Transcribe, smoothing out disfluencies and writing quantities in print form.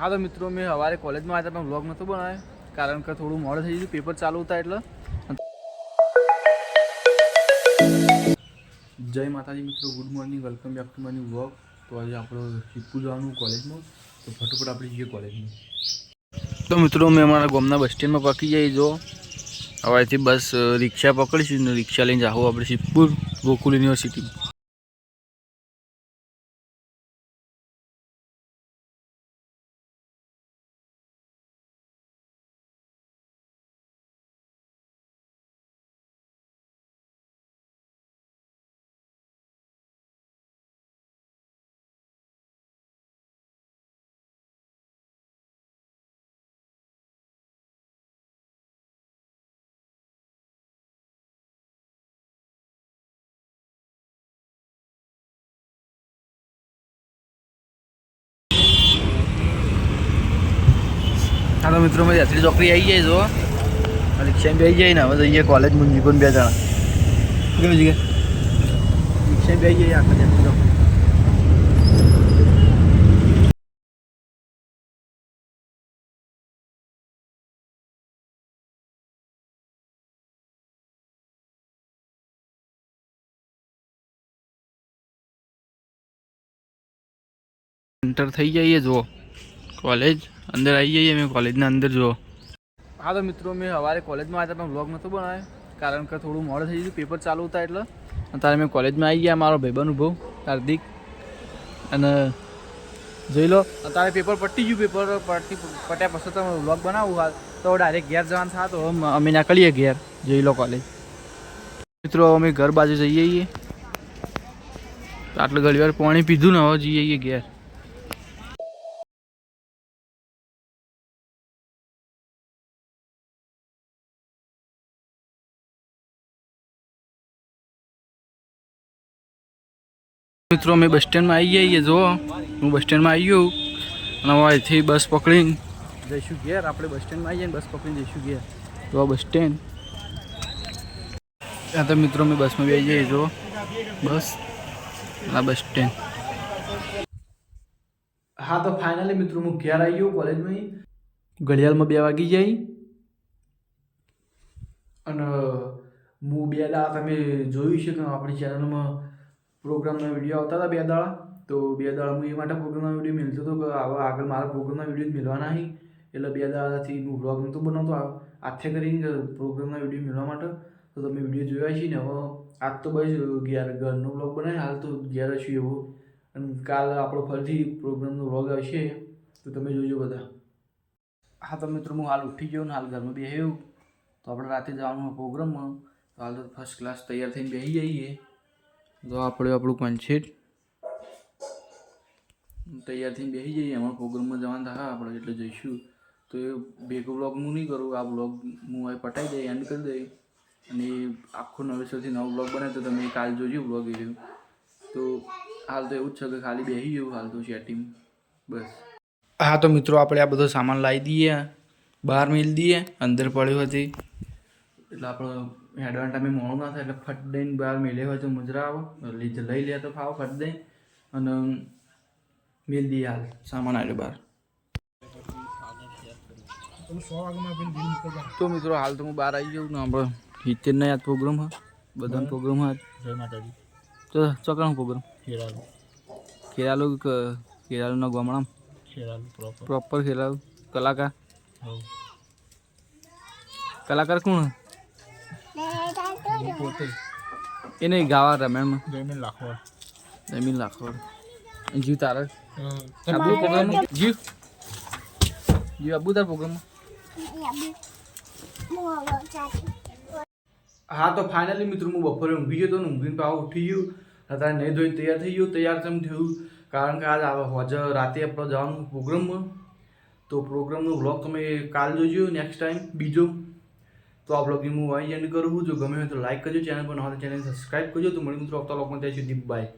हाँ तो मित्रों मैं हमारे कॉलेज में आया था मैं व्लॉग नહોતો બનાવ્યો કારણ કે થોડું મોડું થઈ ગયું પેપર ચાલુ હતા એટલે જય માતાજી મિત્રો good morning welcome back to my new vlog તો આજે આપણે શિવપુર જવાનું કોલેજમાં તો ફટાફટ આપણે જઈએ કોલેજમાં તો મિત્રો મેં અમારા ગામના બસ સ્ટેન્ડમાં પહોંચી જઈ જો હવેથી બસ રિક્ષા પકડીશું ને રિક્ષા લઈને જાવું આપણે શિવપુર ગોકુલ યુનિવર્સિટી हाँ तो मित्रों में यात्री चौकड़ी आई है जो रिक्शा में आई जाए ना बस ये कॉलेज में जीवन भी जाना रिक्शा में आई जाए आखिर यात्री चौकड़ी एंटर थी जाइए जो कॉलेज अंदर आई जाइए मैं कॉलेज ने अंदर जो हाँ तो मित्रों मैं हमारे कॉलेज में आया था मैं व्लॉग नહોતો બનાવ્યો કારણ કે થોડું મોડું થઈ ગયું પેપર ચાલુ હતા એટલે અત્યારે મેં કોલેજમાં આવી ગયા મારો ભાઈબંધ ઉભો હાર્દિક અને જોઈ લો અત્યારે પેપર પતી ગયું પેપર પટ્યા પછી તમે વ્લોગ બનાવું હાલ તો ડાયરેક્ટ ઘેર જવાનું થાય તો અમે નીકળીએ ઘેર જોઈ લો કોલેજ મિત્રો અમે ઘર બાજુ જઈએ છીએ આટલું ઘણી વાર પાણી પીધું ને હવે જઈએ ઘેર मित्रों मैं बस स्टेन्ड में आई जाइए जो हूँ बस स्टेन्ड में आई हूँ थी बस पकड़ी जैसू घेर आप बस स्टेन्ड में आई बस पकड़ी जैसू घेर तो बस स्टेन्ड हाँ तो मित्रों में बस में भी आई जाइए जो बस बस स्टेन्ड हाँ तो फाइनली मित्रों मैं घर आई हूँ कॉलेज में घड़ियाल में 2 वागी जाई અને હું 2 દાડા તમે જોયું છે કે આપણી ચેનલમાં પ્રોગ્રામના વિડીયો આવતા હતા 2 દાડા તો 2 દાડા હું એ માટે પ્રોગ્રામના વિડીયો મેળતો હતો કે આવા આગળ મારા પ્રોગ્રામના વિડીયો મેળવાના નહીં એટલે 2 દાડાથી હું વ્લોગ નહોતો બનાવતો આથે કરીને પ્રોગ્રામના વિડીયો મેળવવા માટે તો તમે વિડીયો જોયા છે ને હવે આજ તો બસ ઘરનો વ્લોગ બનાવે હાલ તો ઘેર છું એવો અને કાલ આપણો ફરીથી પ્રોગ્રામનો વ્લોગ આવશે તો તમે જોજો બધા હા તો મિત્રો હું હાલ ઉઠી ગયો ને હાલ ઘરમાં બેહ્યો તો આપણે રાતે જવાનું પ્રોગ્રામમાં તો હાલ તો ફર્સ્ટ ક્લાસ તૈયાર થઈને બેસી જઈએ તો આપણે આપણું કોન્સેપ્ટ તૈયાર થઈને બેસી જઈએ એમાં પ્રોગ્રામમાં જવાનું થાય આપણે એટલે જઈશું તો એ ભેગો વ્લોગ હું નહીં કરું આ વ્લોગ હું હવે પટાઈ દઈ એન્ડ કરી દઈ અને આખો નવેસરથી નવો વ્લોગ બને તો તમે કાલ જોજો વ્લોગ એ તો હાલ તો એવું જ છે કે ખાલી બેસી ગયું હાલ તો સેટિંગ બસ હા તો મિત્રો આપણે આ બધો સામાન લાવી દઈએ બહાર મેલી દઈએ અંદર પડ્યો હતી એટલે આપણે હેડવાન ટાઈમે મોડું ના થાય એટલે ફટ દઈને બહાર મેલે હોય તો મજરા આવે લઈ લે તો ફાવ ફટ દઈ અને મેલ દઈએ હાલ સામાન આવ્યો બહાર તો મિત્રો હાલ તો હું બહાર આવી જાઉં ને આપણે હિતેરના યાદ પ્રોગ્રામ હા બધાનો પ્રોગ્રામ હા જય માતાજી તો ચોકનો પ્રોગ્રામ ખેરાલુ ખેરાલુના ગામડામાં ખેરાલુ પ્રોપર ખેરાલુ કલાકાર કોણ એ નહીં ગાવા રમેણમાં જમીન લાખોડ જીવ તારે આબુ પ્રોગ્રામ જીવ આબુ તાર પ્રોગ્રામમાં હા તો ફાઇનલી મિત્રો હું બપોરે ઊંઘી ગયો તો ને ઊંઘીને પાવ ઉઠી ગયું અત્યારે નહીં ધોઈ તૈયાર થઈ ગયું તૈયાર કેમ થયું કારણ કે આજ હોજે રાતે આપણે જવાનું પ્રોગ્રામમાં તો પ્રોગ્રામનો વ્લોગ તમે કાલ જોજો નેક્સ્ટ ટાઈમ બીજો તો આ વ્લોગની હું અહીં એન્ડ કરું છું જો ગમે હોય તો લાઈક કરજો ચેનલ પર ન હોય તો ચેનલ સબસ્ક્રાઈબ કરજો તો મળી મિત્રો આવતા વ્લોગમાં ત્યાં સુધી બાય